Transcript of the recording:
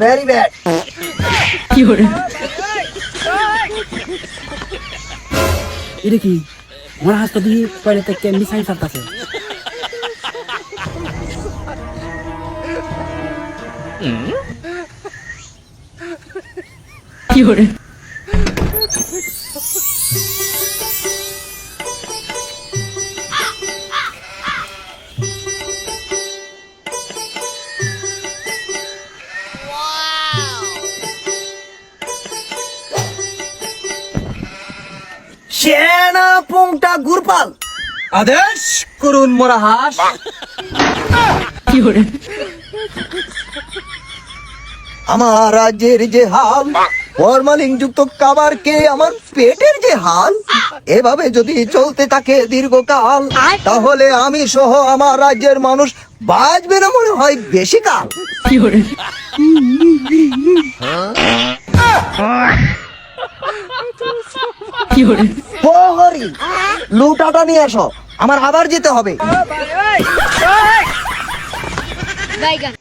Very bad. এটা কি আমার হাসটা দিয়ে টয়লেট থেকে মিসাইল ছাড়তাছে। সেনা পুংটা গুরপাল, আদেশ করুন মোরা হাস। আমার রাজ্যের যে হাল, ফরমালিন যুক্ত খাবার কে আমার পেটের যে হাল, এভাবে যদি চলতে থাকে দীর্ঘকাল, তাহলে আমি সহ আমার রাজ্যের মানুষ বাঁচবে না মনে হয় বেশি কাল। হরি, লুটাটা নিয়ে আসো, আমার আবার যেতে হবে। বাইগান।